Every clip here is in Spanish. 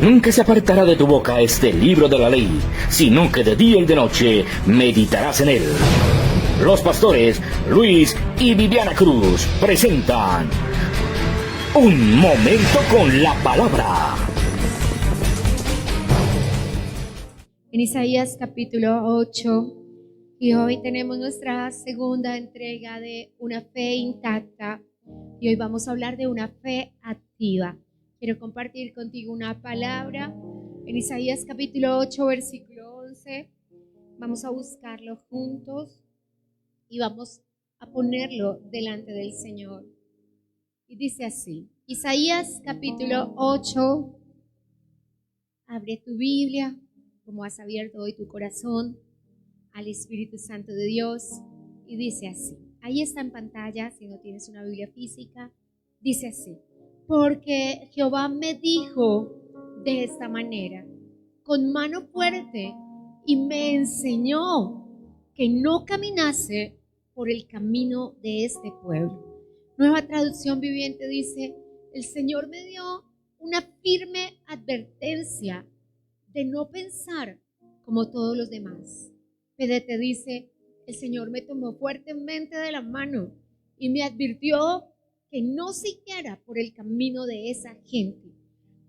Nunca se apartará de tu boca este libro de la ley, sino que de día y de noche meditarás en él. Los pastores Luis y Viviana Cruz presentan Un Momento con la Palabra. En Isaías capítulo 8, y hoy tenemos nuestra segunda entrega de una fe intacta, y hoy vamos a hablar de una fe activa. Quiero compartir contigo una palabra en Isaías capítulo 8, versículo 11. Vamos a buscarlo juntos y vamos a ponerlo delante del Señor. Y dice así, Isaías capítulo 8, abre tu Biblia, como has abierto hoy tu corazón al Espíritu Santo de Dios, y dice así, ahí está en pantalla, si no tienes una Biblia física, dice así, porque Jehová me dijo de esta manera, con mano fuerte, y me enseñó que no caminase por el camino de este pueblo. Nueva Traducción Viviente dice, el Señor me dio una firme advertencia de no pensar como todos los demás. PDT dice, el Señor me tomó fuertemente de la mano y me advirtió que no siguiera por el camino de esa gente.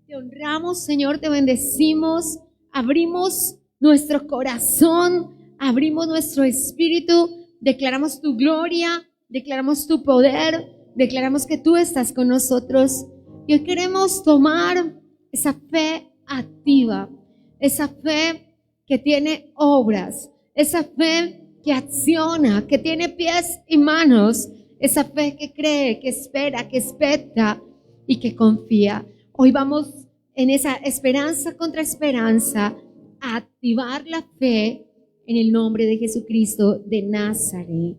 Te honramos, Señor, te bendecimos, abrimos nuestro corazón, abrimos nuestro espíritu, declaramos tu gloria, declaramos tu poder, declaramos que tú estás con nosotros. Y hoy queremos tomar esa fe activa, esa fe que tiene obras, esa fe que acciona, que tiene pies y manos, esa fe que cree, que espera, que expecta y que confía. Hoy vamos en esa esperanza contra esperanza a activar la fe en el nombre de Jesucristo de Nazaret.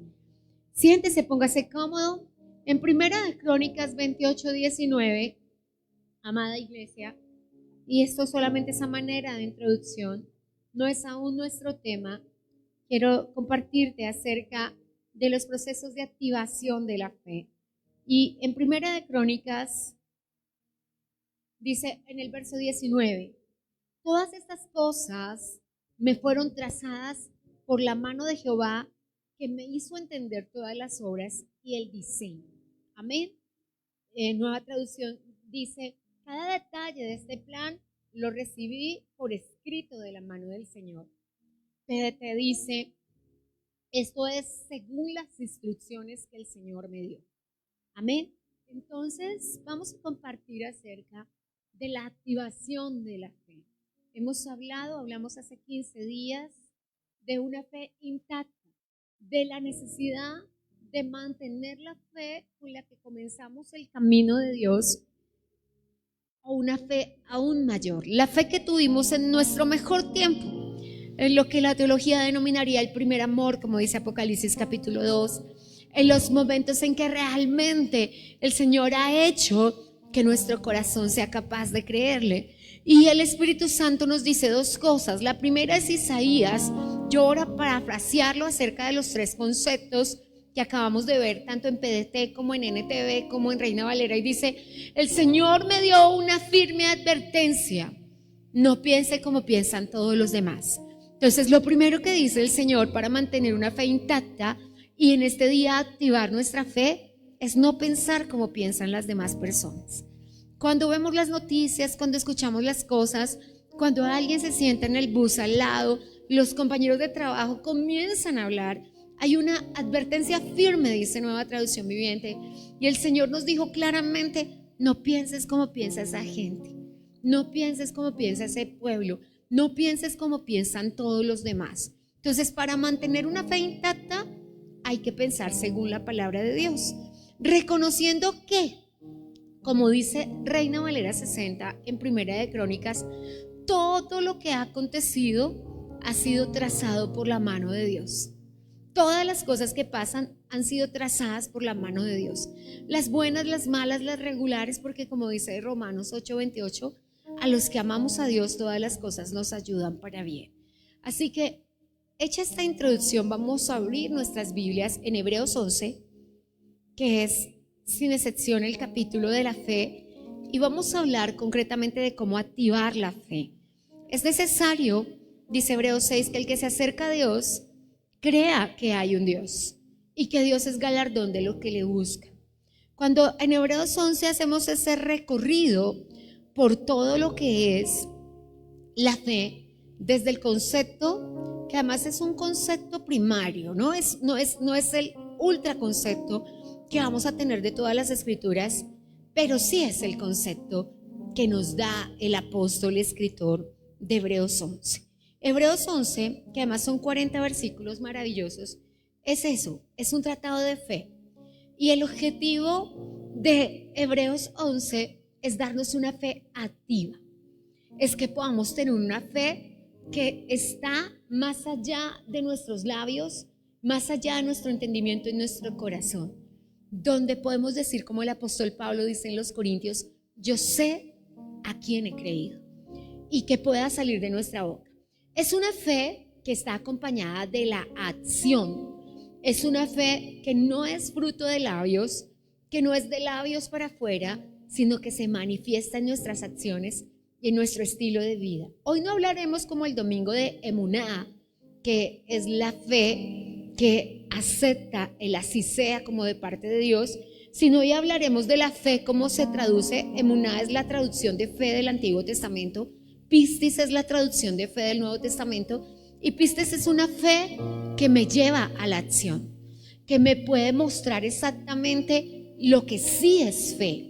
Siéntese, póngase cómodo. En Primera de Crónicas 28:19, amada iglesia, y esto solamente es a manera de introducción, no es aún nuestro tema, quiero compartirte acerca de los procesos de activación de la fe. Y en Primera de Crónicas dice en el verso 19, todas estas cosas me fueron trazadas por la mano de Jehová, que me hizo entender todas las obras y el diseño. Amén. Nueva Traducción dice, cada detalle de este plan lo recibí por escrito de la mano del Señor. PDT dice, esto es según las instrucciones que el Señor me dio. Amén. Entonces, vamos a compartir acerca de la activación de la fe. Hablamos hace 15 días de una fe intacta, de la necesidad de mantener la fe con la que comenzamos el camino de Dios, o una fe aún mayor, la fe que tuvimos en nuestro mejor tiempo, en lo que la teología denominaría el primer amor, como dice Apocalipsis capítulo 2, en los momentos en que realmente el Señor ha hecho que nuestro corazón sea capaz de creerle. Y el Espíritu Santo nos dice dos cosas. La primera es Isaías, yo ahora parafrasearlo acerca de los tres conceptos que acabamos de ver, tanto en PDT como en NTV como en Reina Valera, y dice, el Señor me dio una firme advertencia, no piense como piensan todos los demás. Entonces, lo primero que dice el Señor para mantener una fe intacta y en este día activar nuestra fe es no pensar como piensan las demás personas. Cuando vemos las noticias, cuando escuchamos las cosas, cuando alguien se sienta en el bus al lado, los compañeros de trabajo comienzan a hablar, hay una advertencia firme, dice Nueva Traducción Viviente, y el Señor nos dijo claramente, no pienses como piensa esa gente, no pienses como piensa ese pueblo, no pienses como piensan todos los demás. Entonces, para mantener una fe intacta, hay que pensar según la palabra de Dios, reconociendo que, como dice Reina Valera 60 en Primera de Crónicas, todo lo que ha acontecido ha sido trazado por la mano de Dios. Todas las cosas que pasan han sido trazadas por la mano de Dios. Las buenas, las malas, las regulares, porque como dice Romanos 8:28, a los que amamos a Dios todas las cosas nos ayudan para bien. Así que, hecha esta introducción, vamos a abrir nuestras Biblias en Hebreos 11, que es sin excepción el capítulo de la fe y vamos a hablar concretamente de cómo activar la fe. Es necesario, dice Hebreos 6, que el que se acerca a Dios crea que hay un Dios y que Dios es galardón de lo que le busca. Cuando en Hebreos 11 hacemos ese recorrido por todo lo que es la fe, desde el concepto, que además es un concepto primario, no es el ultraconcepto que vamos a tener de todas las escrituras, pero sí es el concepto que nos da el apóstol escritor de Hebreos 11. Hebreos 11, que además son 40 versículos maravillosos, es eso, es un tratado de fe. Y el objetivo de Hebreos 11 es darnos una fe activa. Es que podamos tener una fe que está más allá de nuestros labios, más allá de nuestro entendimiento y nuestro corazón, donde podemos decir, como el apóstol Pablo dice en los Corintios, yo sé a quién he creído, y que pueda salir de nuestra boca. Es una fe que está acompañada de la acción. Es una fe que no es fruto de labios, que no es de labios para afuera, sino que se manifiesta en nuestras acciones y en nuestro estilo de vida. Hoy no hablaremos como el domingo de Emuná, que es la fe que acepta el así sea como de parte de Dios, sino hoy hablaremos de la fe como se traduce. Emuná es la traducción de fe del Antiguo Testamento, pistis es la traducción de fe del Nuevo Testamento, y pistis es una fe que me lleva a la acción, que me puede mostrar exactamente lo que sí es fe.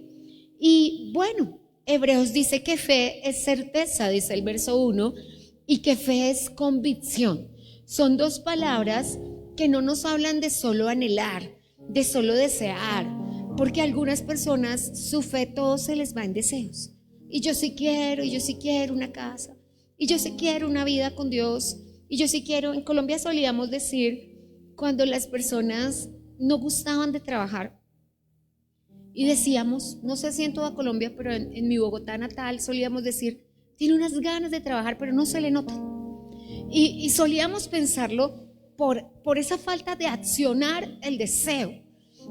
Y bueno, Hebreos dice que fe es certeza, dice el verso 1, y que fe es convicción. Son dos palabras que no nos hablan de solo anhelar, de solo desear, porque a algunas personas su fe todo se les va en deseos. Y yo sí quiero una casa, y yo sí quiero una vida con Dios, y yo sí quiero. En Colombia solíamos decir, cuando las personas no gustaban de trabajar, y decíamos, no sé si en toda Colombia, pero en mi Bogotá natal solíamos decir, tiene unas ganas de trabajar, pero no se le nota. Y solíamos pensarlo por esa falta de accionar el deseo.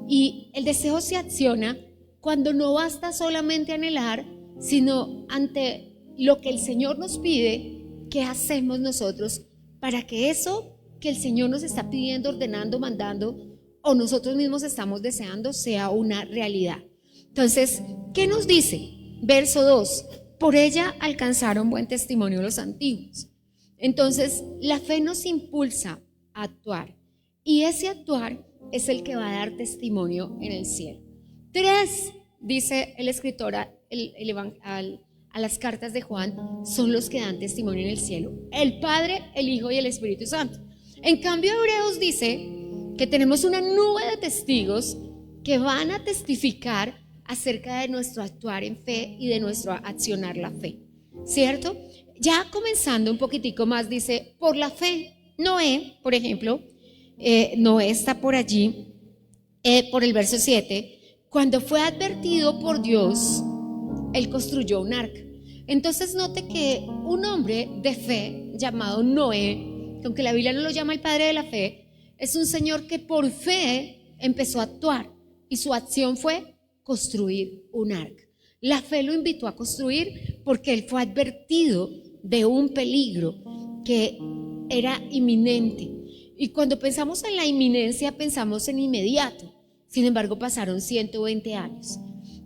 Y el deseo se acciona cuando no basta solamente anhelar, sino ante lo que el Señor nos pide, ¿qué hacemos nosotros para que eso que el Señor nos está pidiendo, ordenando, mandando, o nosotros mismos estamos deseando, sea una realidad? Entonces, ¿qué nos dice? Verso 2, por ella alcanzaron buen testimonio los antiguos. Entonces, la fe nos impulsa a actuar, y ese actuar es el que va a dar testimonio en el cielo. 3, dice el escritor a las cartas de Juan, son los que dan testimonio en el cielo: el Padre, el Hijo y el Espíritu Santo. En cambio, Hebreos dice que tenemos una nube de testigos que van a testificar acerca de nuestro actuar en fe y de nuestro accionar la fe, ¿cierto? Ya comenzando un poquitico más, dice, por la fe, Noé, por ejemplo, Noé está por allí, por el verso 7, cuando fue advertido por Dios, él construyó un arca. Entonces note que un hombre de fe llamado Noé, que aunque la Biblia no lo llama el padre de la fe, es un señor que por fe empezó a actuar, y su acción fue construir un arca. La fe lo invitó a construir porque él fue advertido de un peligro que era inminente. Y cuando pensamos en la inminencia, pensamos en inmediato. Sin embargo, pasaron 120 años.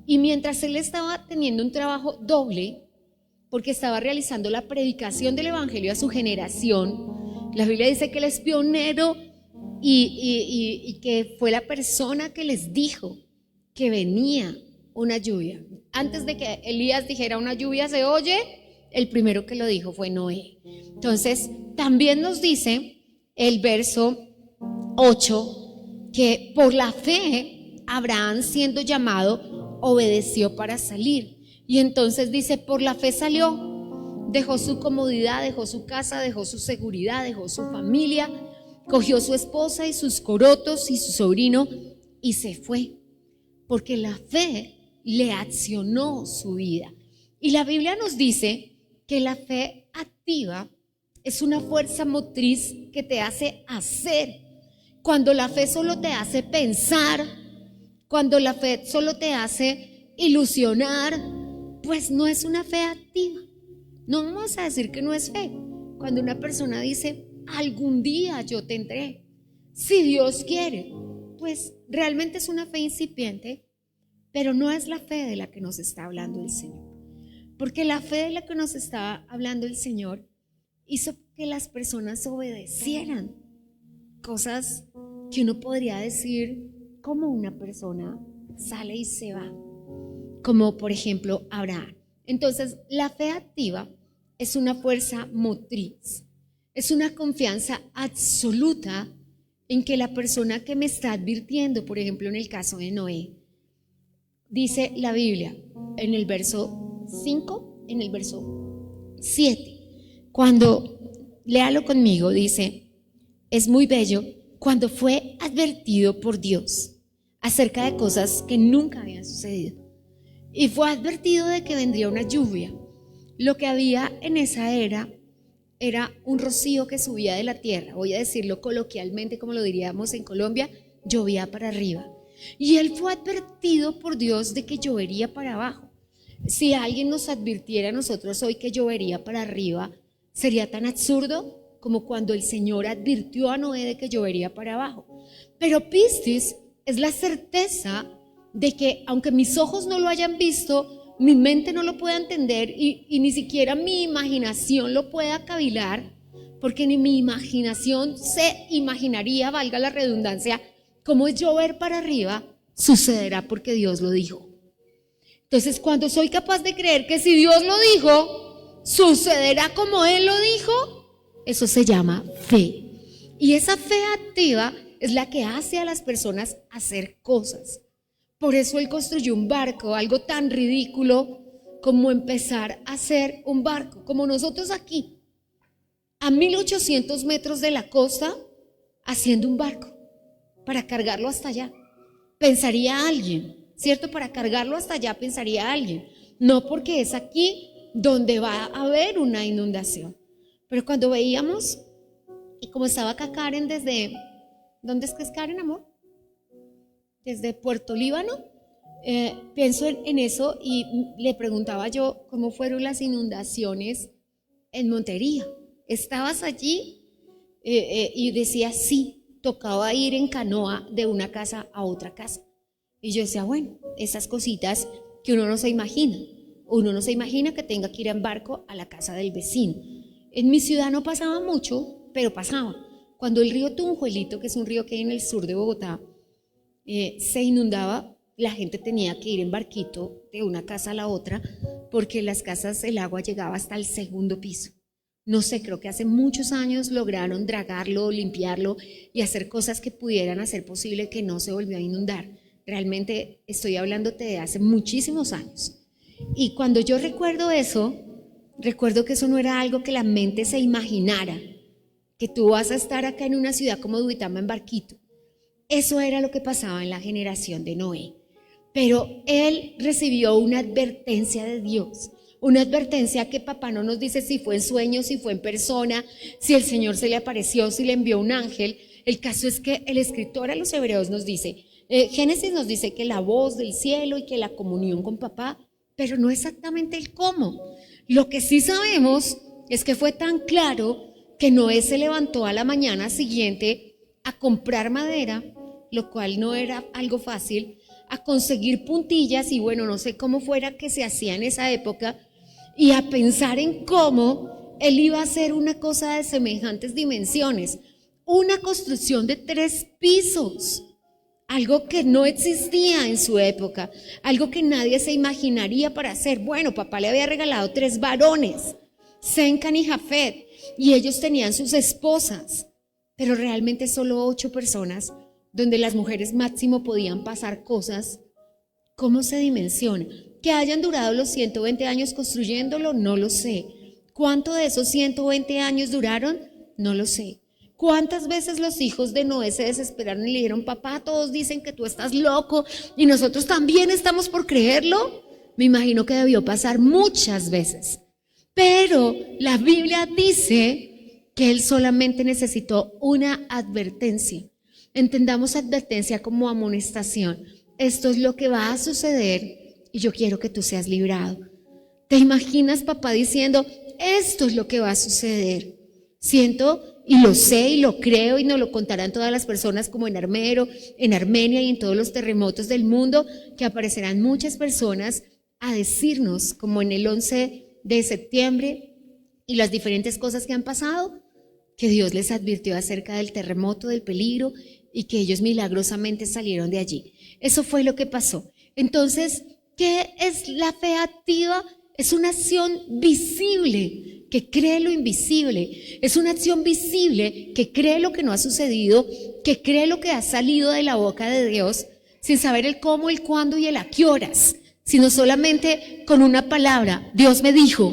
Y mientras él estaba teniendo un trabajo doble, porque estaba realizando la predicación del evangelio a su generación, la Biblia dice que él es pionero y que fue la persona que les dijo que venía una lluvia. Antes de que Elías dijera una lluvia se oye, el primero que lo dijo fue Noé. Entonces, también nos dice el verso 8 que por la fe Abraham, siendo llamado, obedeció para salir. Y entonces dice, por la fe salió, dejó su comodidad, dejó su casa, dejó su seguridad, dejó su familia, cogió su esposa y sus corotos y su sobrino y se fue, porque la fe le accionó su vida. Y la Biblia nos dice que la fe activa es una fuerza motriz que te hace hacer. Cuando la fe solo te hace pensar, cuando la fe solo te hace ilusionar, pues no es una fe activa. No vamos a decir que no es fe. Cuando una persona dice, algún día yo tendré, si Dios quiere, pues realmente es una fe incipiente, pero no es la fe de la que nos está hablando el Señor. Porque la fe de la que nos está hablando el Señor hizo que las personas obedecieran cosas que uno podría decir como una persona sale y se va, como por ejemplo Abraham. Entonces, la fe activa es una fuerza motriz, es una confianza absoluta en que la persona que me está advirtiendo, por ejemplo en el caso de Noé, dice la Biblia en el verso 5, en el verso 7, cuando léalo conmigo, dice, es muy bello cuando fue advertido por Dios acerca de cosas que nunca habían sucedido. Y fue advertido de que vendría una lluvia. Lo que había en esa era un rocío que subía de la tierra. Voy a decirlo coloquialmente, como lo diríamos en Colombia, llovía para arriba. Y él fue advertido por Dios de que llovería para abajo. Si alguien nos advirtiera a nosotros hoy que llovería para arriba, sería tan absurdo como cuando el Señor advirtió a Noé de que llovería para abajo. Pero Piscis es la certeza de que aunque mis ojos no lo hayan visto, mi mente no lo pueda entender y ni siquiera mi imaginación lo pueda cavilar, porque ni mi imaginación se imaginaría, valga la redundancia, cómo es llover para arriba, sucederá porque Dios lo dijo. Entonces, cuando soy capaz de creer que si Dios lo dijo, sucederá como Él lo dijo, eso se llama fe. Y esa fe activa es la que hace a las personas hacer cosas. Por eso él construyó un barco, algo tan ridículo como empezar a hacer un barco, como nosotros aquí, a 1800 metros de la costa, haciendo un barco para cargarlo hasta allá. Pensaría alguien, ¿cierto? Para cargarlo hasta allá pensaría alguien, no porque es aquí donde va a haber una inundación. Pero cuando veíamos, y como estaba acá Karen desde, ¿dónde es que es Karen, amor? Desde Puerto Líbano, pienso en eso y le preguntaba yo cómo fueron las inundaciones en Montería. ¿Estabas allí? Y decía sí, tocaba ir en canoa de una casa a otra casa. Y yo decía, bueno, esas cositas que uno no se imagina. Uno no se imagina que tenga que ir en barco a la casa del vecino. En mi ciudad no pasaba mucho, pero pasaba. Cuando el río Tunjuelito, que es un río que hay en el sur de Bogotá, se inundaba, la gente tenía que ir en barquito de una casa a la otra porque las casas el agua llegaba hasta el segundo piso. No sé, creo que hace muchos años lograron dragarlo, limpiarlo y hacer cosas que pudieran hacer posible que no se volvió a inundar. Realmente estoy hablándote de hace muchísimos años. Y cuando yo recuerdo eso, recuerdo que eso no era algo que la mente se imaginara, que tú vas a estar acá en una ciudad como Duitama en barquito. Eso era lo que pasaba en la generación de Noé. Pero él recibió una advertencia de Dios, una advertencia que papá no nos dice si fue en sueño, si fue en persona, si el Señor se le apareció, si le envió un ángel. El caso es que el escritor a los Hebreos nos dice, Génesis nos dice que la voz del cielo y que la comunión con papá, pero no exactamente el cómo. Lo que sí sabemos es que fue tan claro que Noé se levantó a la mañana siguiente a comprar madera, lo cual no era algo fácil, a conseguir puntillas y bueno, no sé cómo fuera que se hacía en esa época, y a pensar en cómo él iba a hacer una cosa de semejantes dimensiones, una construcción de 3 pisos, algo que no existía en su época, algo que nadie se imaginaría para hacer. Bueno, papá le había regalado 3 varones, Sem, Cam y Jafet, y ellos tenían sus esposas, pero realmente solo 8 personas, donde las mujeres máximo podían pasar cosas. ¿Cómo se dimensiona? Que hayan durado los 120 años construyéndolo, no lo sé. ¿Cuánto de esos 120 años duraron? No lo sé. ¿Cuántas veces los hijos de Noé se desesperaron y le dijeron, papá, todos dicen que tú estás loco y nosotros también estamos por creerlo? Me imagino que debió pasar muchas veces. Pero la Biblia dice que él solamente necesitó una advertencia. Entendamos advertencia como amonestación. Esto es lo que va a suceder y yo quiero que tú seas librado. ¿Te imaginas papá diciendo, esto es lo que va a suceder? Siento y lo sé y lo creo y nos lo contarán todas las personas como en Armero, en Armenia y en todos los terremotos del mundo, que aparecerán muchas personas a decirnos, como en el 11 de septiembre y las diferentes cosas que han pasado, que Dios les advirtió acerca del terremoto, del peligro y que ellos milagrosamente salieron de allí. Eso fue lo que pasó. Entonces, ¿qué es la fe activa? Es una acción visible que cree lo invisible. Es una acción visible que cree lo que no ha sucedido, que cree lo que ha salido de la boca de Dios, sin saber el cómo, el cuándo y el a qué horas, sino solamente con una palabra: Dios me dijo.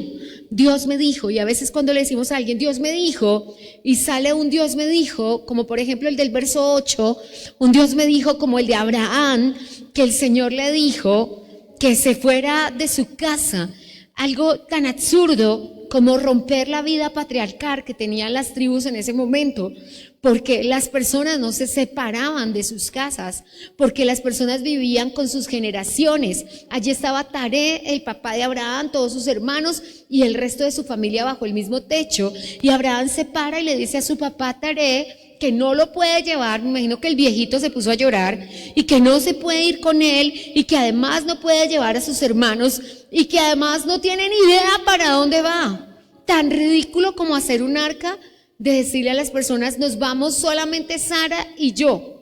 Dios me dijo. Y a veces cuando le decimos a alguien Dios me dijo, y sale un Dios me dijo, como por ejemplo el del verso 8, un Dios me dijo como el de Abraham, que el Señor le dijo que se fuera de su casa, algo tan absurdo como romper la vida patriarcal que tenían las tribus en ese momento, porque las personas no se separaban de sus casas, porque las personas vivían con sus generaciones. Allí estaba Taré, el papá de Abraham, todos sus hermanos y el resto de su familia bajo el mismo techo, y Abraham se para y le dice a su papá Taré que no lo puede llevar. Me imagino que el viejito se puso a llorar, y que no se puede ir con él, y que además no puede llevar a sus hermanos, y que además no tiene ni idea para dónde va. Tan ridículo como hacer un arca, de decirle a las personas, nos vamos solamente Sara y yo.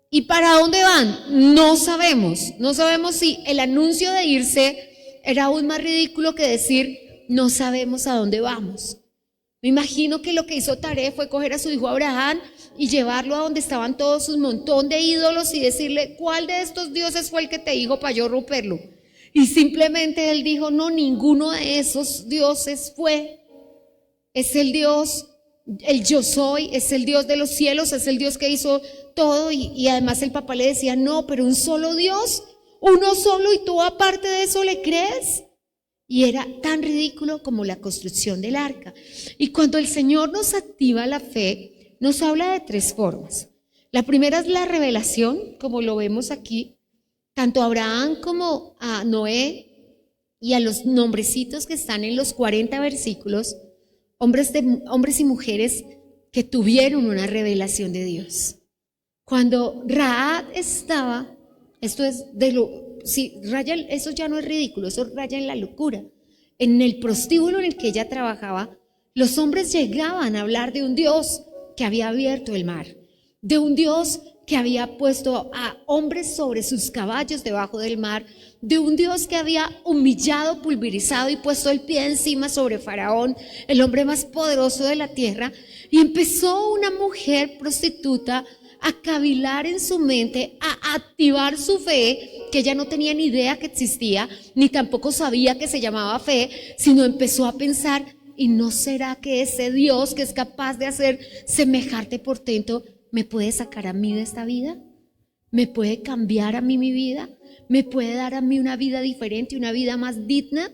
¿Y para dónde van? No sabemos. No sabemos si el anuncio de irse era aún más ridículo que decir, no sabemos a dónde vamos. Me imagino que lo que hizo Taré fue coger a su hijo Abraham y llevarlo a donde estaban todos un montón de ídolos y decirle, ¿cuál de estos dioses fue el que te dijo para yo romperlo? Y simplemente él dijo, no, ninguno de esos dioses fue. Es el Dios, el yo soy, es el Dios de los cielos, es el Dios que hizo todo. Y además el papá le decía, no, pero un solo Dios, uno solo, y tú aparte de eso le crees. Y era tan ridículo como la construcción del arca. Y cuando el Señor nos activa la fe, nos habla de tres formas. La primera es la revelación, como lo vemos aquí, tanto a Abraham como a Noé y a los nombrecitos que están en los 40 versículos, hombres y mujeres que tuvieron una revelación de Dios. Cuando Rahab estaba, esto es de lo... Sí, eso ya no es ridículo, eso raya en la locura. En el prostíbulo en el que ella trabajaba, los hombres llegaban a hablar de un Dios que había abierto el mar, de un Dios que había puesto a hombres sobre sus caballos debajo del mar, de un Dios que había humillado, pulverizado y puesto el pie encima sobre Faraón, el hombre más poderoso de la tierra. Y empezó una mujer prostituta a cavilar en su mente, a activar su fe, que ella no tenía ni idea que existía, ni tampoco sabía que se llamaba fe, sino empezó a pensar, ¿y no será que ese Dios que es capaz de hacer semejante portento me puede sacar a mí de esta vida? ¿Me puede cambiar a mí mi vida? ¿Me puede dar a mí una vida diferente, una vida más digna?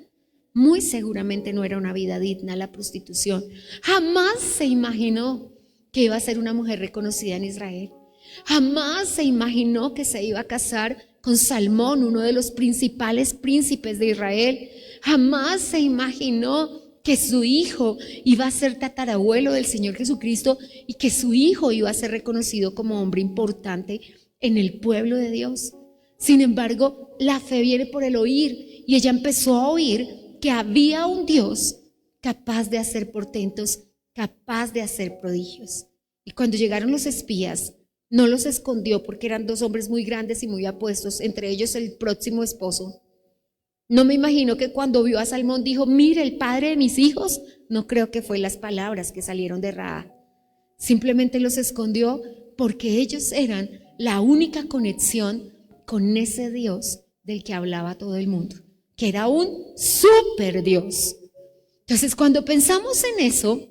Muy seguramente no era una vida digna la prostitución. Jamás se imaginó que iba a ser una mujer reconocida en Israel. Jamás se imaginó que se iba a casar con Salmón, uno de los principales príncipes de Israel. Jamás se imaginó que su hijo iba a ser tatarabuelo del Señor Jesucristo y que su hijo iba a ser reconocido como hombre importante en el pueblo de Dios. Sin embargo, la fe viene por el oír, y ella empezó a oír que había un Dios capaz de hacer portentos, capaz de hacer prodigios. Y cuando llegaron los espías, no los escondió porque eran dos hombres muy grandes y muy apuestos, entre ellos el próximo esposo. No me imagino que cuando vio a Salmón dijo, mire, el padre de mis hijos. No creo que fue las palabras que salieron de Rahab. Simplemente los escondió porque ellos eran la única conexión con ese Dios del que hablaba todo el mundo, que era un super Dios. Entonces, cuando pensamos en eso,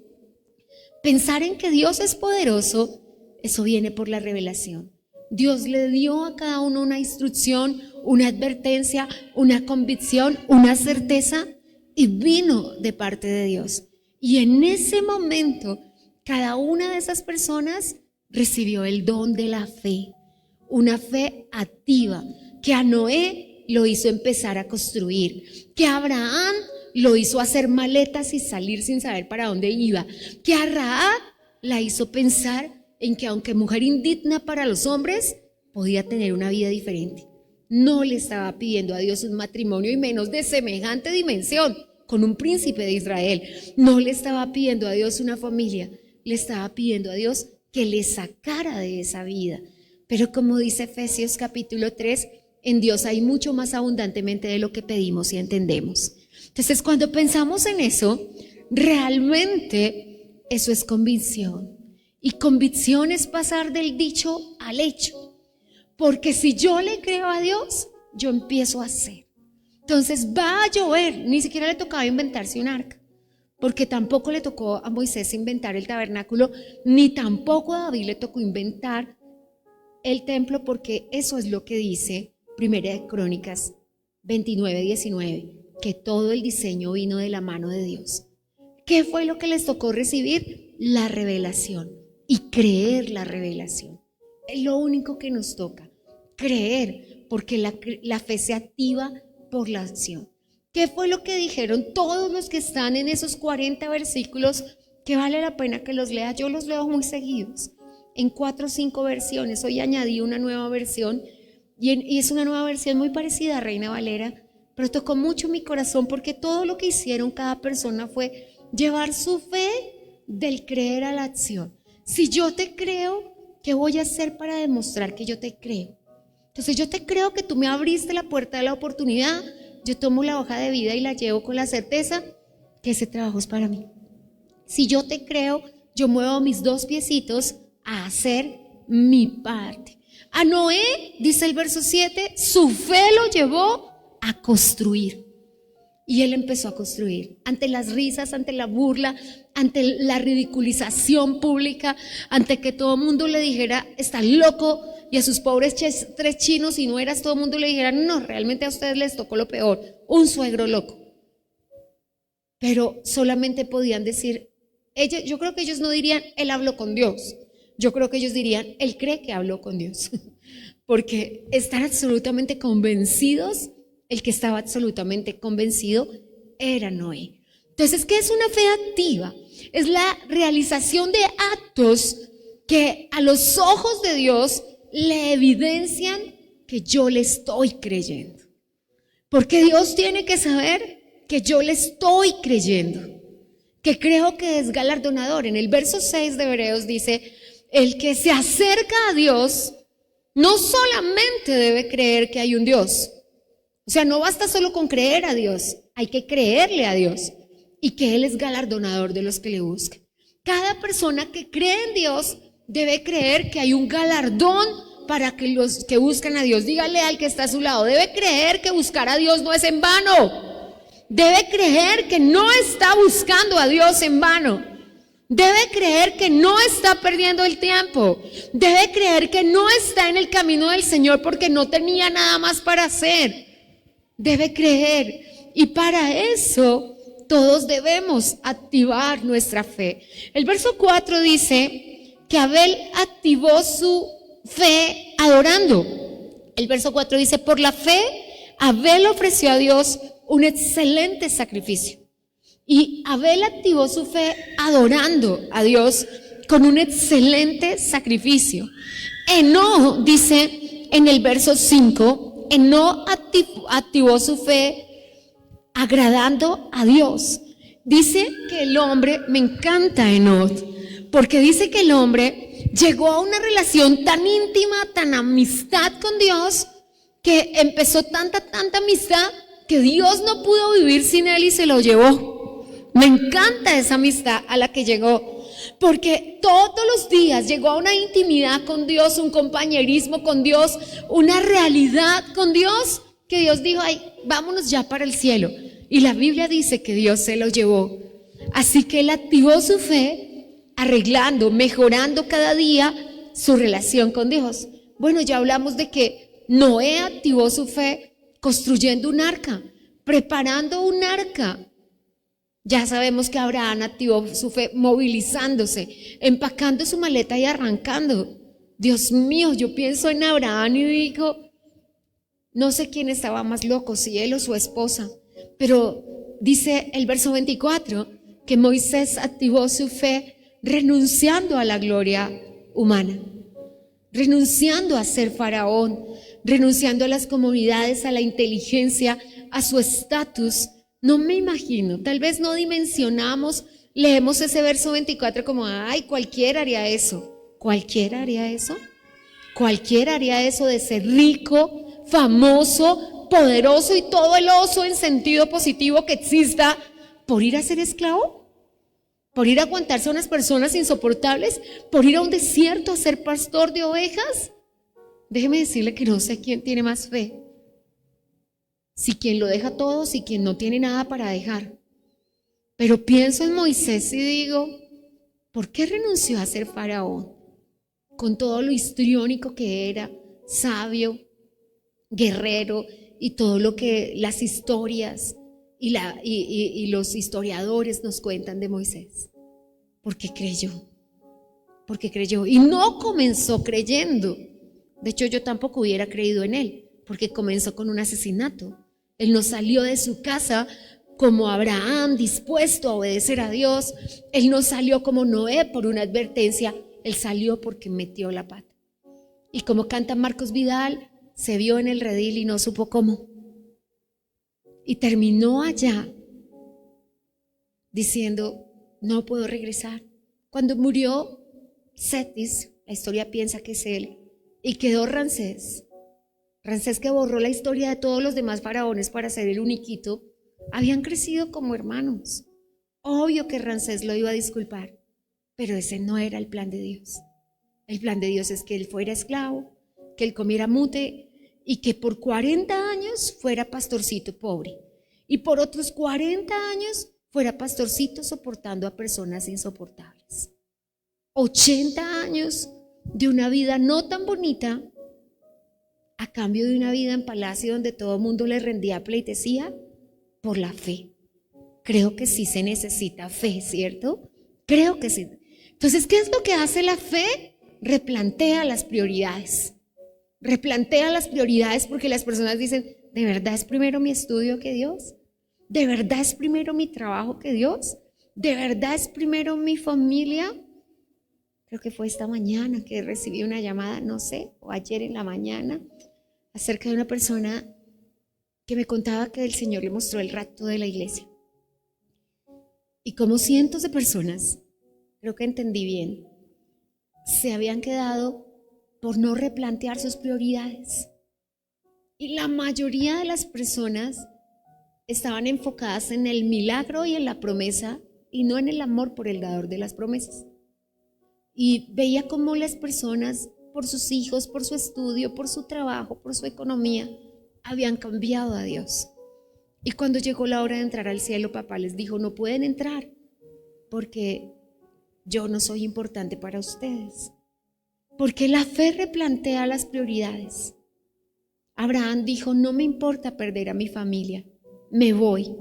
pensar en que Dios es poderoso, eso viene por la revelación. Dios le dio a cada uno una instrucción, una advertencia, una convicción, una certeza, y vino de parte de Dios. Y en ese momento, cada una de esas personas recibió el don de la fe, una fe activa, que a Noé lo hizo empezar a construir, que a Abraham lo hizo hacer maletas y salir sin saber para dónde iba, que a Rahab la hizo pensar en que aunque mujer indigna para los hombres, podía tener una vida diferente. No le estaba pidiendo a Dios un matrimonio y menos de semejante dimensión con un príncipe de Israel. No le estaba pidiendo a Dios una familia, le estaba pidiendo a Dios que le sacara de esa vida. Pero como dice Efesios capítulo 3, en Dios hay mucho más abundantemente de lo que pedimos y entendemos. Entonces, cuando pensamos en eso, realmente eso es convicción. Y convicción es pasar del dicho al hecho. Porque si yo le creo a Dios, yo empiezo a hacer. Entonces va a llover. Ni siquiera le tocaba inventarse un arca, porque tampoco le tocó a Moisés inventar el tabernáculo, ni tampoco a David le tocó inventar el templo, porque eso es lo que dice Primera de Crónicas 29:19, que todo el diseño vino de la mano de Dios. ¿Qué fue lo que les tocó recibir? La revelación y creer la revelación. Es lo único que nos toca, creer, porque la fe se activa por la acción. ¿Qué fue lo que dijeron todos los que están en esos 40 versículos que vale la pena que los lea? Yo los leo muy seguidos, en 4 o 5 versiones. Hoy añadí una nueva versión y es una nueva versión muy parecida a Reina Valera, pero tocó mucho mi corazón porque todo lo que hicieron cada persona fue llevar su fe del creer a la acción. Si yo te creo, ¿qué voy a hacer para demostrar que yo te creo? Entonces yo te creo que tú me abriste la puerta de la oportunidad. Yo tomo la hoja de vida y la llevo con la certeza que ese trabajo es para mí. Si yo te creo, yo muevo mis 2 piecitos a hacer mi parte. A Noé, dice el verso 7, su fe lo llevó a construir. Y él empezó a construir ante las risas, ante la burla, ante la ridiculización pública, ante que todo el mundo le dijera, estás loco, y a sus pobres 3 chinos y nueras, todo el mundo le dijera, no, realmente a ustedes les tocó lo peor, un suegro loco. Pero solamente podían decir, yo creo que ellos no dirían, él habló con Dios. Yo creo que ellos dirían, él cree que habló con Dios. Porque están absolutamente convencidos. El que estaba absolutamente convencido era Noé. Entonces, ¿qué es una fe activa? Es la realización de actos que a los ojos de Dios le evidencian que yo le estoy creyendo. Porque Dios tiene que saber que yo le estoy creyendo, que creo que es galardonador. En el verso 6 de Hebreos dice, el que se acerca a Dios no solamente debe creer que hay un Dios. O sea, no basta solo con creer a Dios, hay que creerle a Dios y que Él es galardonador de los que le buscan. Cada persona que cree en Dios debe creer que hay un galardón para que los que buscan a Dios. Dígale al que está a su lado, debe creer que buscar a Dios no es en vano. Debe creer que no está buscando a Dios en vano. Debe creer que no está perdiendo el tiempo. Debe creer que no está en el camino del Señor porque no tenía nada más para hacer. Debe creer, y para eso todos debemos activar nuestra fe. El verso 4 dice que Abel activó su fe adorando. El verso 4 dice, por la fe Abel ofreció a Dios un excelente sacrificio. Y Abel activó su fe adorando a Dios con un excelente sacrificio. Enoc dice en el verso 5, Enoc activó su fe agradando a Dios. Dice que el hombre, me encanta Enoc, porque dice que el hombre llegó a una relación tan íntima, tan amistad con Dios, que empezó tanta amistad que Dios no pudo vivir sin él y se lo llevó. Me encanta esa amistad a la que llegó, porque todos los días llegó a una intimidad con Dios, un compañerismo con Dios, una realidad con Dios, que Dios dijo, ay, vámonos ya para el cielo. Y la Biblia dice que Dios se lo llevó. Así que él activó su fe, arreglando, mejorando cada día su relación con Dios. Bueno, ya hablamos de que Noé activó su fe construyendo un arca, preparando un arca. Ya sabemos que Abraham activó su fe movilizándose, empacando su maleta y arrancando. Dios mío, yo pienso en Abraham y digo, No sé quién estaba más loco, si él o su esposa, pero dice el verso 24 que Moisés activó su fe renunciando a la gloria humana, renunciando a ser faraón, renunciando a las comodidades, a la inteligencia, a su estatus. No me imagino, tal vez no dimensionamos, leemos ese verso 24 como, ay, cualquiera haría eso. ¿Cualquiera haría eso? ¿Cualquiera haría eso de ser rico, famoso, poderoso y todo el oso en sentido positivo que exista por ir a ser esclavo? ¿Por ir a aguantarse a unas personas insoportables? ¿Por ir a un desierto a ser pastor de ovejas? Déjeme decirle que no sé quién tiene más fe. Si quien lo deja todo, si quien no tiene nada para dejar. Pero pienso en Moisés y digo, ¿por qué renunció a ser faraón? Con todo lo histriónico que era, sabio, guerrero y todo lo que las historias y los historiadores nos cuentan de Moisés. Porque creyó y no comenzó creyendo. De hecho, yo tampoco hubiera creído en él, porque comenzó con un asesinato. Él no salió de su casa como Abraham, dispuesto a obedecer a Dios. Él no salió como Noé por una advertencia. Él salió porque metió la pata. Y como canta Marcos Vidal, se vio en el redil y no supo cómo. Y terminó allá diciendo, no puedo regresar. Cuando murió Setis, la historia piensa que es él, y quedó Ramsés. Ramsés, que borró la historia de todos los demás faraones para ser el uniquito, habían crecido como hermanos. Obvio que Ramsés lo iba a disculpar, pero ese no era el plan de Dios. El plan de Dios es que él fuera esclavo, que él comiera mute y que por 40 años fuera pastorcito pobre y por otros 40 años fuera pastorcito soportando a personas insoportables. 80 años de una vida no tan bonita a cambio de una vida en palacio donde todo el mundo le rendía pleitesía por la fe. Creo que sí se necesita fe, ¿cierto? Creo que sí. Entonces, ¿qué es lo que hace la fe? Replantea las prioridades. Replantea las prioridades porque las personas dicen, ¿de verdad es primero mi estudio que Dios? ¿De verdad es primero mi trabajo que Dios? ¿De verdad es primero mi familia? Creo que fue esta mañana que recibí una llamada, no sé, o ayer en la mañana, acerca de una persona que me contaba que el Señor le mostró el rapto de la iglesia. Y como cientos de personas, creo que entendí bien, se habían quedado por no replantear sus prioridades. Y la mayoría de las personas estaban enfocadas en el milagro y en la promesa y no en el amor por el dador de las promesas. Y veía cómo las personas, por sus hijos, por su estudio, por su trabajo, por su economía, habían cambiado a Dios. Y cuando llegó la hora de entrar al cielo, papá les dijo, no pueden entrar porque yo no soy importante para ustedes. Porque la fe replantea las prioridades. Abraham dijo, no me importa perder a mi familia, me voy.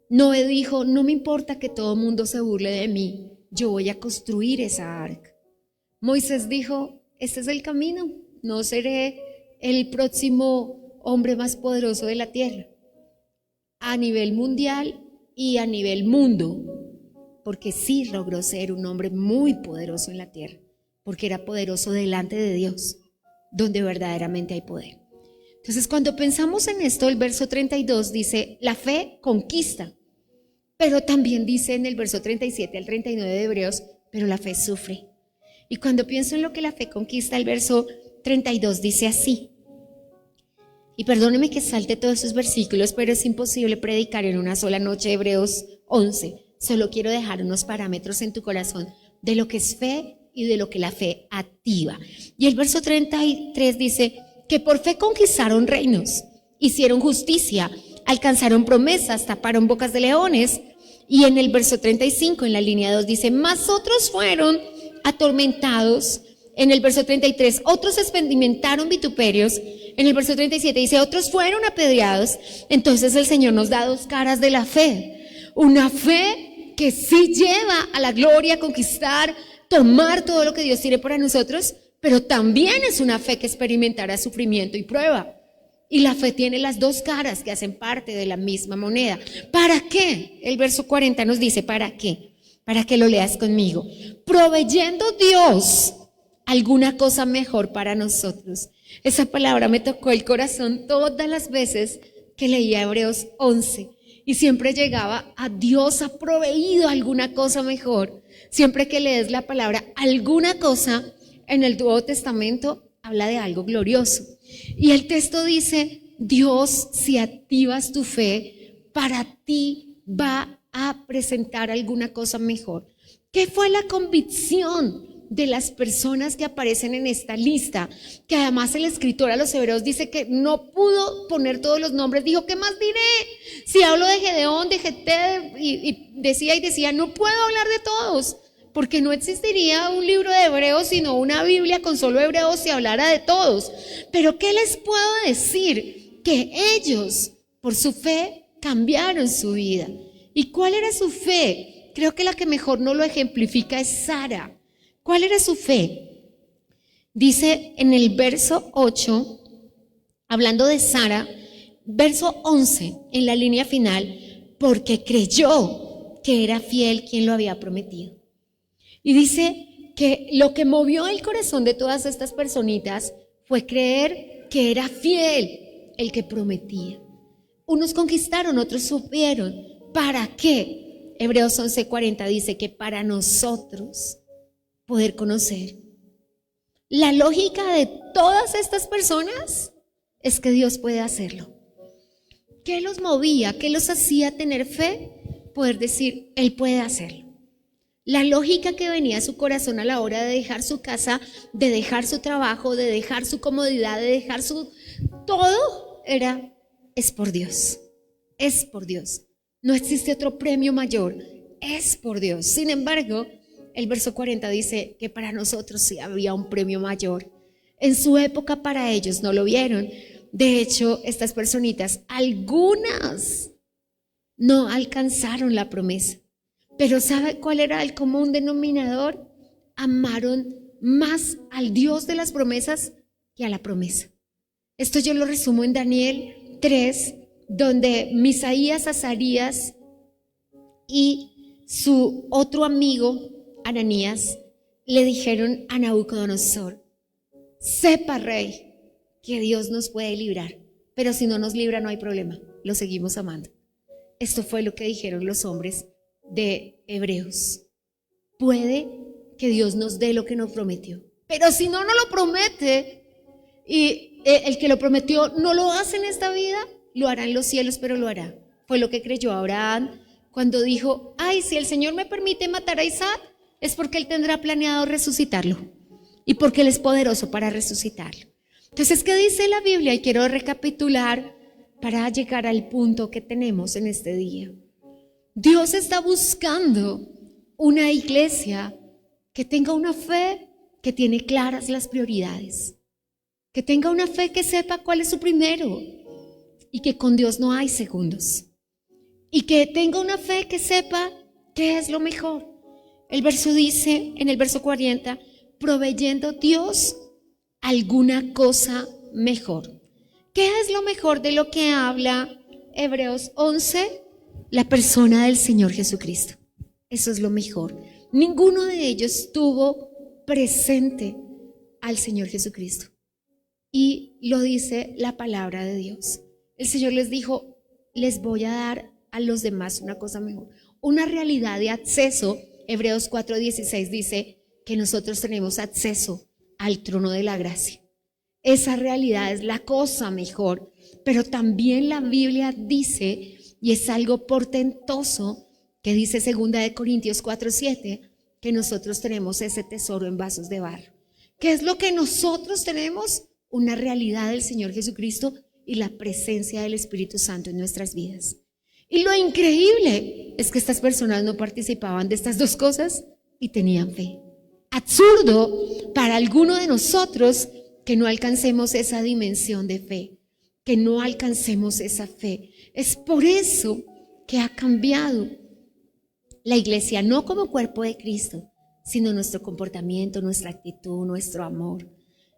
Noé dijo, no me importa que todo el mundo se burle de mí, yo voy a construir esa arca. Moisés dijo, este es el camino, no seré el próximo hombre más poderoso de la tierra, a nivel mundial y a nivel mundo, porque sí logró ser un hombre muy poderoso en la tierra, porque era poderoso delante de Dios, donde verdaderamente hay poder. Entonces, cuando pensamos en esto, el verso 32 dice, la fe conquista, pero también dice en el verso 37 al 39 de Hebreos, pero la fe sufre. Y cuando pienso en lo que la fe conquista, el verso 32 dice así, y perdóneme que salte todos esos versículos, pero es imposible predicar en una sola noche Hebreos 11, solo quiero dejar unos parámetros en tu corazón de lo que es fe y de lo que la fe activa. Y el verso 33 dice que por fe conquistaron reinos, hicieron justicia, alcanzaron promesas, taparon bocas de leones. Y en el verso 35, en la línea 2 dice, más otros fueron atormentados. En el verso 33, otros experimentaron vituperios. En el verso 37 dice, otros fueron apedreados. Entonces el Señor nos da dos caras de la fe. Una fe que sí lleva a la gloria, a conquistar, tomar todo lo que Dios tiene para nosotros, pero también es una fe que experimentará sufrimiento y prueba. Y la fe tiene las dos caras que hacen parte de la misma moneda. ¿Para qué? El verso 40 nos dice, ¿para qué? Para que lo leas conmigo. Proveyendo Dios alguna cosa mejor para nosotros. Esa palabra me tocó el corazón todas las veces que leía Hebreos 11. Y siempre llegaba a Dios ha proveído alguna cosa mejor. Siempre que lees la palabra alguna cosa en el Nuevo Testamento, habla de algo glorioso. Y el texto dice, Dios, si activas tu fe, para ti va a presentar alguna cosa mejor. ¿Qué fue la convicción de las personas que aparecen en esta lista? Que además el escritor a los Hebreos dice que no pudo poner todos los nombres. Dijo, ¿qué más diré? Si hablo de Gedeón, de Jefté, y decía, no puedo hablar de todos. Porque no existiría un libro de Hebreos, sino una Biblia con solo Hebreos si hablara de todos. Pero ¿qué les puedo decir? Que ellos, por su fe, cambiaron su vida. ¿Y cuál era su fe? Creo que la que mejor nos lo ejemplifica es Sara. ¿Cuál era su fe? Dice en el verso 8, hablando de Sara, verso 11, en la línea final, porque creyó que era fiel quien lo había prometido. Y dice que lo que movió el corazón de todas estas personitas fue creer que era fiel el que prometía. Unos conquistaron, otros supieron. ¿Para qué? Hebreos 11:40 dice que para nosotros poder conocer. La lógica de todas estas personas es que Dios puede hacerlo. ¿Qué los movía? ¿Qué los hacía tener fe? Poder decir, Él puede hacerlo. La lógica que venía a su corazón a la hora de dejar su casa, de dejar su trabajo, de dejar su comodidad, de dejar su todo, es por Dios. Es por Dios. No existe otro premio mayor. Es por Dios. Sin embargo, el verso 40 dice que para nosotros sí había un premio mayor. En su época para ellos no lo vieron. De hecho, estas personitas, algunas no alcanzaron la promesa. Pero ¿sabe cuál era el común denominador? Amaron más al Dios de las promesas que a la promesa. Esto yo lo resumo en Daniel 3, donde Misaías, Azarías y su otro amigo, Ananías, le dijeron a Nabucodonosor, sepa, rey, que Dios nos puede librar, pero si no nos libra no hay problema, lo seguimos amando. Esto fue lo que dijeron los hombres de Hebreos. Puede que Dios nos dé lo que nos prometió, pero si no nos lo promete y el que lo prometió no lo hace en esta vida, lo hará en los cielos, pero lo hará. Fue lo que creyó Abraham cuando dijo, ay, si el Señor me permite matar a Isaac, es porque Él tendrá planeado resucitarlo y porque Él es poderoso para resucitarlo. Entonces, ¿qué dice la Biblia? Y quiero recapitular para llegar al punto que tenemos en este día. Dios está buscando una iglesia que tenga una fe que tiene claras las prioridades, que tenga una fe que sepa cuál es su primero y que con Dios no hay segundos, y que tenga una fe que sepa qué es lo mejor. El verso dice, en el verso 40, proveyendo Dios alguna cosa mejor. ¿Qué es lo mejor de lo que habla Hebreos 11? La persona del Señor Jesucristo. Eso es lo mejor. Ninguno de ellos tuvo presente al Señor Jesucristo. Y lo dice la palabra de Dios. El Señor les dijo, les voy a dar a los demás una cosa mejor. Una realidad de acceso. Hebreos 4:16 dice que nosotros tenemos acceso al trono de la gracia. Esa realidad es la cosa mejor. Pero también la Biblia dice, y es algo portentoso, que dice 2 Corintios 4:7, que nosotros tenemos ese tesoro en vasos de barro. ¿Qué es lo que nosotros tenemos? Una realidad del Señor Jesucristo y la presencia del Espíritu Santo en nuestras vidas. Y lo increíble es que estas personas no participaban de estas dos cosas y tenían fe. Absurdo para alguno de nosotros que no alcancemos esa dimensión de fe, que no alcancemos esa fe. Es por eso que ha cambiado la iglesia, no como cuerpo de Cristo, sino nuestro comportamiento, nuestra actitud, nuestro amor.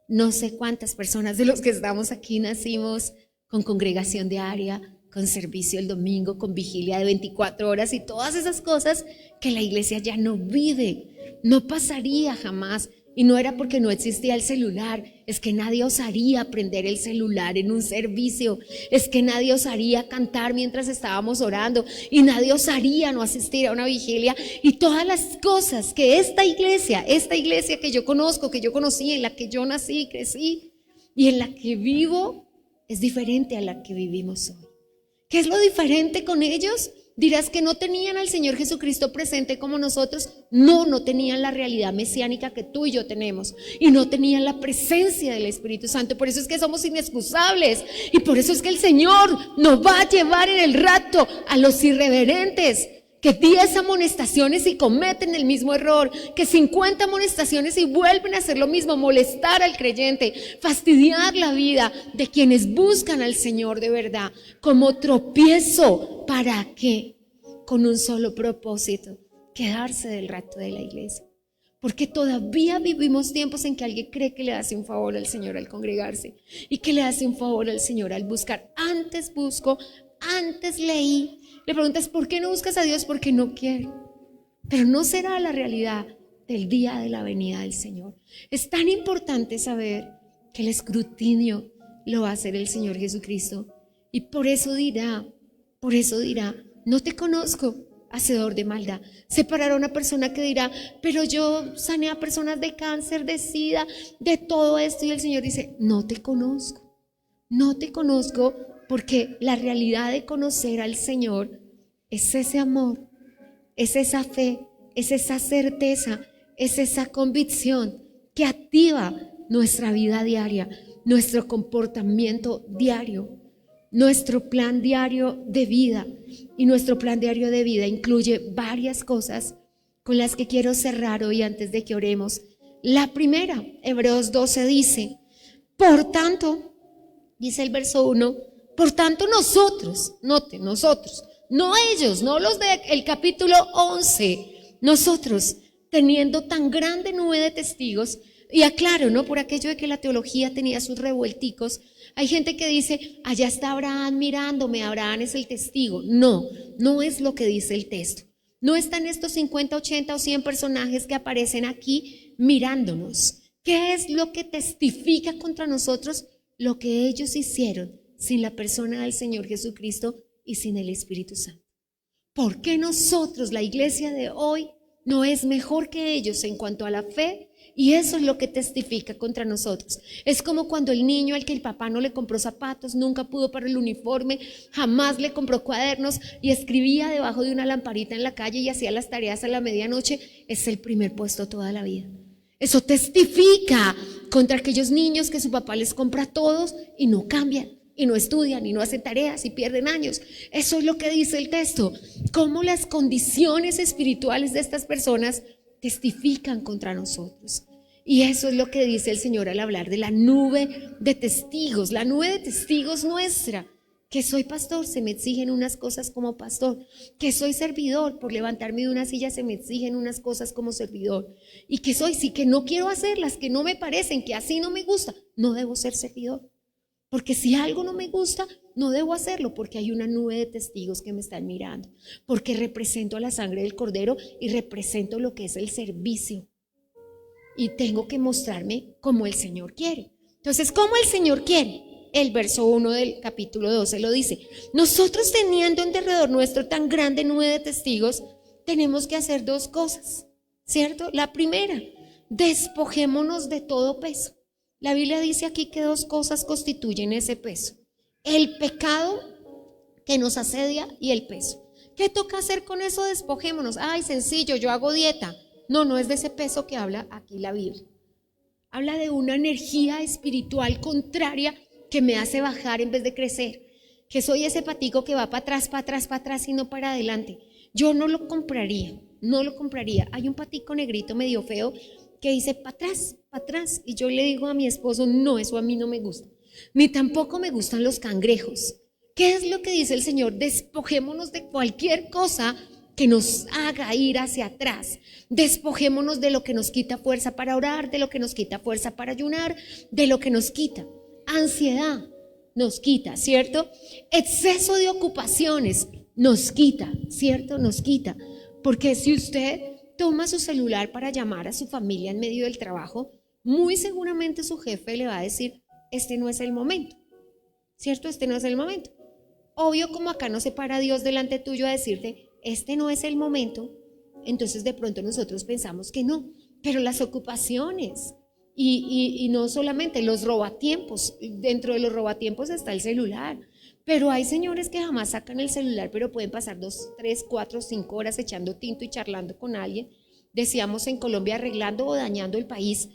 No sé cuántas personas de los que estamos aquí nacimos con congregación diaria, con servicio el domingo, con vigilia de 24 horas y todas esas cosas que la iglesia ya no vive. No pasaría jamás. Y no era porque no existía el celular, es que nadie osaría prender el celular en un servicio, es que nadie osaría cantar mientras estábamos orando y nadie osaría no asistir a una vigilia, y todas las cosas que esta iglesia que yo conozco, que yo conocí, en la que yo nací, crecí y en la que vivo, es diferente a la que vivimos hoy. ¿Qué es lo diferente con ellos? Dirás que no tenían al Señor Jesucristo presente como nosotros. No tenían la realidad mesiánica que tú y yo tenemos. Y no tenían la presencia del Espíritu Santo. Por eso es que somos inexcusables. Y por eso es que el Señor nos va a llevar en el rapto a los irreverentes, que 10 amonestaciones y cometen el mismo error, que 50 amonestaciones y vuelven a hacer lo mismo, molestar al creyente, fastidiar la vida de quienes buscan al Señor de verdad, como tropiezo. ¿Para qué? Con un solo propósito: quedarse del rapto de la iglesia. Porque todavía vivimos tiempos en que alguien cree que le hace un favor al Señor al congregarse y que le hace un favor al Señor al buscar. Antes busco, antes leí. Le preguntas, ¿por qué no buscas a Dios? Porque no quiero. Pero no será la realidad del día de la venida del Señor. Es tan importante saber que el escrutinio lo va a hacer el Señor Jesucristo. Y por eso dirá, no te conozco, hacedor de maldad. Separará una persona que dirá, pero yo sané a personas de cáncer, de sida, de todo esto. Y el Señor dice, no te conozco, porque la realidad de conocer al Señor es ese amor, es esa fe, es esa certeza, es esa convicción que activa nuestra vida diaria, nuestro comportamiento diario, nuestro plan diario de vida. Y nuestro plan diario de vida incluye varias cosas con las que quiero cerrar hoy antes de que oremos. La primera, Hebreos 12 dice, por tanto, dice el verso 1, por tanto nosotros, note, nosotros, no ellos, no los del capítulo 11, nosotros, teniendo tan grande nube de testigos. Y aclaro, ¿no? Por aquello de que la teología tenía sus revuelticos, hay gente que dice, allá está Abraham mirándome, Abraham es el testigo. No es lo que dice el texto. No están estos 50, 80 o 100 personajes que aparecen aquí mirándonos. ¿Qué es lo que testifica contra nosotros? Lo que ellos hicieron sin la persona del Señor Jesucristo y sin el Espíritu Santo. ¿Por qué nosotros, la iglesia de hoy, no es mejor que ellos en cuanto a la fe? Y eso es lo que testifica contra nosotros. Es como cuando el niño al que el papá no le compró zapatos, nunca pudo para el uniforme, jamás le compró cuadernos y escribía debajo de una lamparita en la calle y hacía las tareas a la medianoche, es el primer puesto toda la vida. Eso testifica contra aquellos niños que su papá les compra a todos y no cambian, y no estudian, y no hacen tareas, y pierden años. Eso es lo que dice el texto. Cómo las condiciones espirituales de estas personas testifican contra nosotros. Y eso es lo que dice el Señor al hablar de la nube de testigos. La nube de testigos nuestra. Que soy pastor, se me exigen unas cosas como pastor. Que soy servidor, por levantarme de una silla se me exigen unas cosas como servidor. Y que soy, sí, que no quiero hacerlas, que no me parecen, que así no me gusta, no debo ser servidor. Porque si algo no me gusta, no debo hacerlo, porque hay una nube de testigos que me están mirando. Porque represento a la sangre del Cordero y represento lo que es el servicio. Y tengo que mostrarme como el Señor quiere. Entonces, ¿cómo el Señor quiere? El verso 1 del capítulo 12 lo dice. Nosotros, teniendo en derredor nuestro tan grande nube de testigos, tenemos que hacer dos cosas, ¿cierto? La primera, despojémonos de todo peso. La Biblia dice aquí que dos cosas constituyen ese peso: el pecado que nos asedia y el peso. ¿Qué toca hacer con eso? Despojémonos. Ay, sencillo, yo hago dieta. No es de ese peso que habla aquí la Biblia. Habla de una energía espiritual contraria que me hace bajar en vez de crecer. Que soy ese patico que va para atrás, para atrás, para atrás y no para adelante. Yo no lo compraría. Hay un patico negrito medio feo que dice para atrás, y yo le digo a mi esposo, no, eso a mí no me gusta, ni tampoco me gustan los cangrejos. ¿Qué es lo que dice el Señor? Despojémonos de cualquier cosa que nos haga ir hacia atrás, despojémonos de lo que nos quita fuerza para orar, de lo que nos quita fuerza para ayunar, de lo que nos quita ansiedad, nos quita, ¿cierto? Exceso de ocupaciones nos quita, ¿cierto? Nos quita. Porque si usted toma su celular para llamar a su familia en medio del trabajo, muy seguramente su jefe le va a decir, este no es el momento, ¿cierto? Este no es el momento. Obvio, como acá no se para Dios delante tuyo a decirte, este no es el momento, entonces de pronto nosotros pensamos que no, pero las ocupaciones y no solamente los robatiempos, dentro de los robatiempos está el celular, pero hay señores que jamás sacan el celular, pero pueden pasar 2, 3, 4, 5 horas echando tinto y charlando con alguien, decíamos en Colombia arreglando o dañando el país,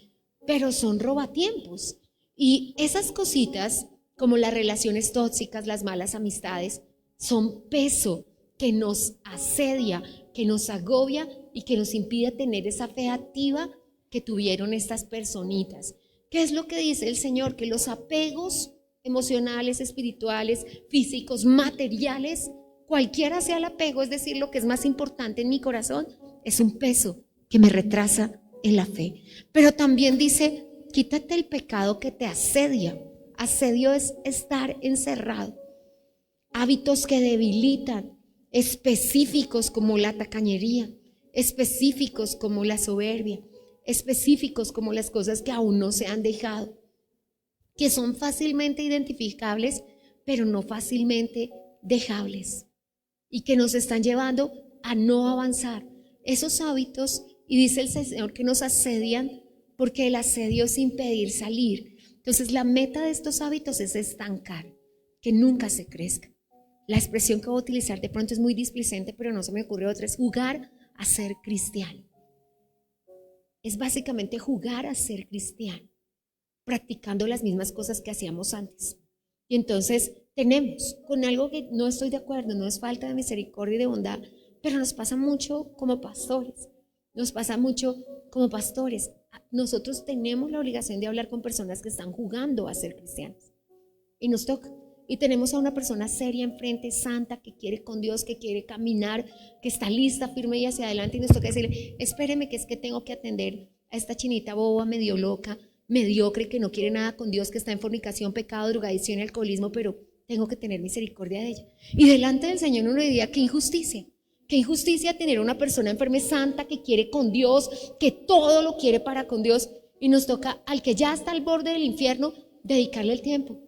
pero son robatiempos. Y esas cositas, como las relaciones tóxicas, las malas amistades, son peso que nos asedia, que nos agobia y que nos impide tener esa fe activa que tuvieron estas personitas. ¿Qué es lo que dice el Señor? Que los apegos emocionales, espirituales, físicos, materiales, cualquiera sea el apego, es decir, lo que es más importante en mi corazón, es un peso que me retrasa en la fe. Pero también dice, quítate el pecado que te asedia. Asedio es estar encerrado. Hábitos que debilitan, específicos como la tacañería, específicos como la soberbia, específicos como las cosas que aún no se han dejado, que son fácilmente identificables, pero no fácilmente dejables, y que nos están llevando a no avanzar. Esos hábitos, y dice el Señor que nos asedian, porque el asedio es impedir salir. Entonces la meta de estos hábitos es estancar, que nunca se crezca. La expresión que voy a utilizar de pronto es muy displicente, pero no se me ocurre otra, es jugar a ser cristiano. Es básicamente jugar a ser cristiano, practicando las mismas cosas que hacíamos antes. Y entonces tenemos con algo que no estoy de acuerdo, no es falta de misericordia y de bondad, pero nos pasa mucho como pastores, Nosotros tenemos la obligación de hablar con personas que están jugando a ser cristianos. Y nos toca. Y tenemos a una persona seria enfrente, santa, que quiere con Dios, que quiere caminar, que está lista, firme y hacia adelante. Y nos toca decirle, espéreme que es que tengo que atender a esta chinita boba, medio loca, mediocre, que no quiere nada con Dios, que está en fornicación, pecado, drogadicción y alcoholismo, pero tengo que tener misericordia de ella. Y delante del Señor uno le diría, qué injusticia tener una persona enferma, santa, que quiere con Dios, que todo lo quiere para con Dios. Y nos toca al que ya está al borde del infierno, dedicarle el tiempo.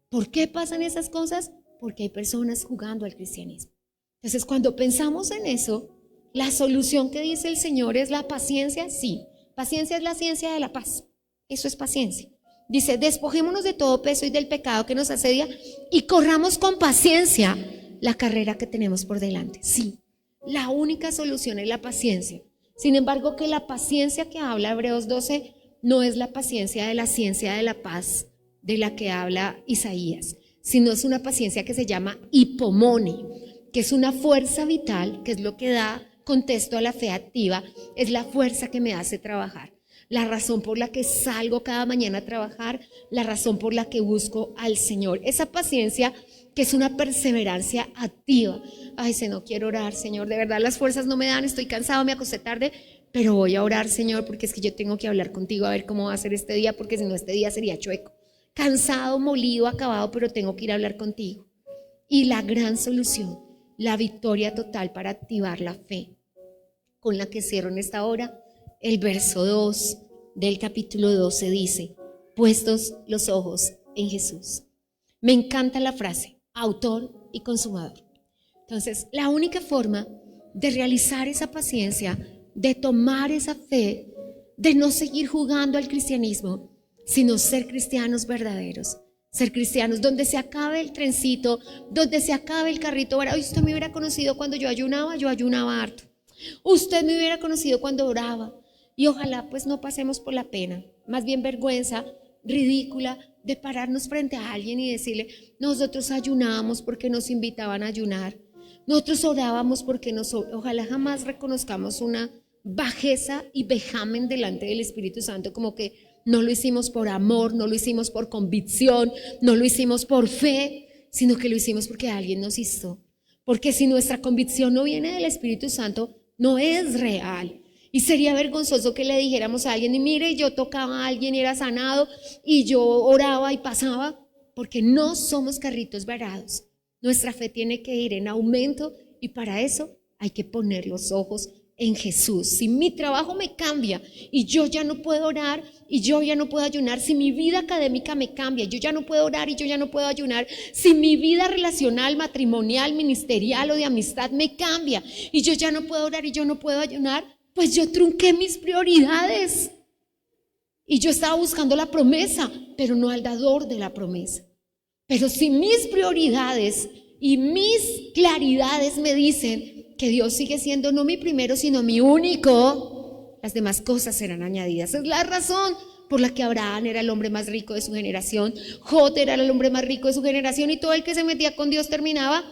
¿Por qué pasan esas cosas? Porque hay personas jugando al cristianismo. Entonces, cuando pensamos en eso, la solución que dice el Señor es la paciencia. Sí, paciencia es la ciencia de la paz. Eso es paciencia. Dice, despojémonos de todo peso y del pecado que nos asedia y corramos con paciencia la carrera que tenemos por delante. Sí, la única solución es la paciencia. Sin embargo, que la paciencia que habla Hebreos 12 no es la paciencia de la ciencia de la paz de la que habla Isaías, sino es una paciencia que se llama hipomone, que es una fuerza vital, que es lo que da contexto a la fe activa, es la fuerza que me hace trabajar, la razón por la que salgo cada mañana a trabajar, la razón por la que busco al Señor. Esa paciencia que es una perseverancia activa. Ay, no quiero orar, Señor, de verdad las fuerzas no me dan, estoy cansado, me acosté tarde, pero voy a orar, Señor, porque es que yo tengo que hablar contigo a ver cómo va a ser este día, porque si no este día sería chueco. Cansado, molido, acabado, pero tengo que ir a hablar contigo. Y la gran solución, la victoria total para activar la fe, con la que cierro en esta hora, el verso 2 del capítulo 12 dice, puestos los ojos en Jesús. Me encanta la frase, autor y consumador. Entonces, la única forma de realizar esa paciencia, de tomar esa fe, de no seguir jugando al cristianismo, sino ser cristianos verdaderos, ser cristianos donde se acabe el trencito, donde se acabe el carrito. Hoy usted me hubiera conocido cuando yo ayunaba harto. Usted me hubiera conocido cuando oraba. Y ojalá pues no pasemos por la pena, más bien vergüenza ridícula de pararnos frente a alguien y decirle, nosotros ayunábamos porque nos invitaban a ayunar, nosotros orábamos porque ojalá jamás reconozcamos una bajeza y vejamen delante del Espíritu Santo, como que no lo hicimos por amor, no lo hicimos por convicción, no lo hicimos por fe, sino que lo hicimos porque alguien nos hizo. Porque si nuestra convicción no viene del Espíritu Santo, no es real. Y sería vergonzoso que le dijéramos a alguien, y mire, yo tocaba a alguien y era sanado, y yo oraba y pasaba. porque no somos carritos varados. Nuestra fe tiene que ir en aumento y para eso hay que poner los ojos en Jesús. Si mi trabajo me cambia y yo ya no puedo orar y yo ya no puedo ayunar, si mi vida académica me cambia, yo ya no puedo orar y yo ya no puedo ayunar, si mi vida relacional, matrimonial, ministerial o de amistad me cambia y yo ya no puedo orar y yo no puedo ayunar, pues yo trunqué mis prioridades. Y yo estaba buscando la promesa, pero no al dador de la promesa. Pero si mis prioridades y mis claridades me dicen que Dios sigue siendo no mi primero, sino mi único, las demás cosas serán añadidas. Es la razón por la que Abraham era el hombre más rico de su generación, Jod era el hombre más rico de su generación y todo el que se metía con Dios terminaba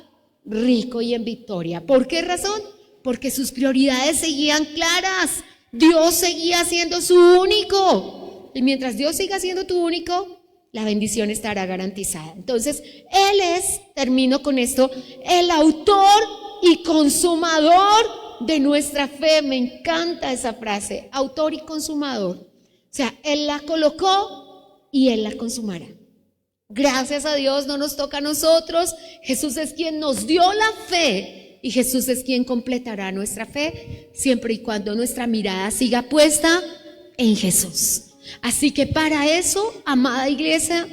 rico y en victoria. ¿Por qué razón? Porque sus prioridades seguían claras. Dios seguía siendo su único. Y mientras Dios siga siendo tu único, la bendición estará garantizada. Entonces, Él es, termino con esto, el autor y consumador de nuestra fe. Me encanta esa frase, autor y consumador. O sea, Él la colocó y Él la consumará. Gracias a Dios, no nos toca a nosotros. Jesús es quien nos dio la fe y Jesús es quien completará nuestra fe, siempre y cuando nuestra mirada siga puesta en Jesús. Así que para eso, amada iglesia,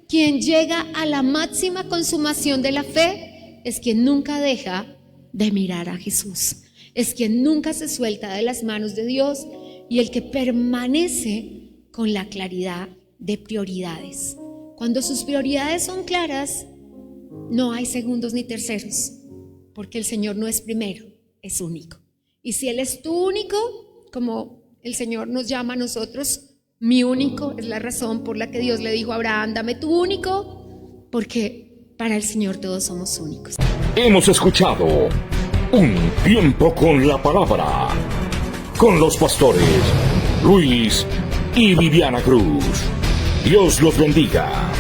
quien llega a la máxima consumación de la fe es quien nunca deja de mirar a Jesús, es quien nunca se suelta de las manos de Dios y el que permanece con la claridad de prioridades. Cuando sus prioridades son claras, no hay segundos ni terceros, porque el Señor no es primero, es único. Y si Él es tu único, como el Señor nos llama a nosotros, mi único, es la razón por la que Dios le dijo a Abraham, dame tu único, porque para el Señor todos somos únicos. Hemos escuchado Un Tiempo con la Palabra, con los pastores Luis y Viviana Cruz. Dios los bendiga.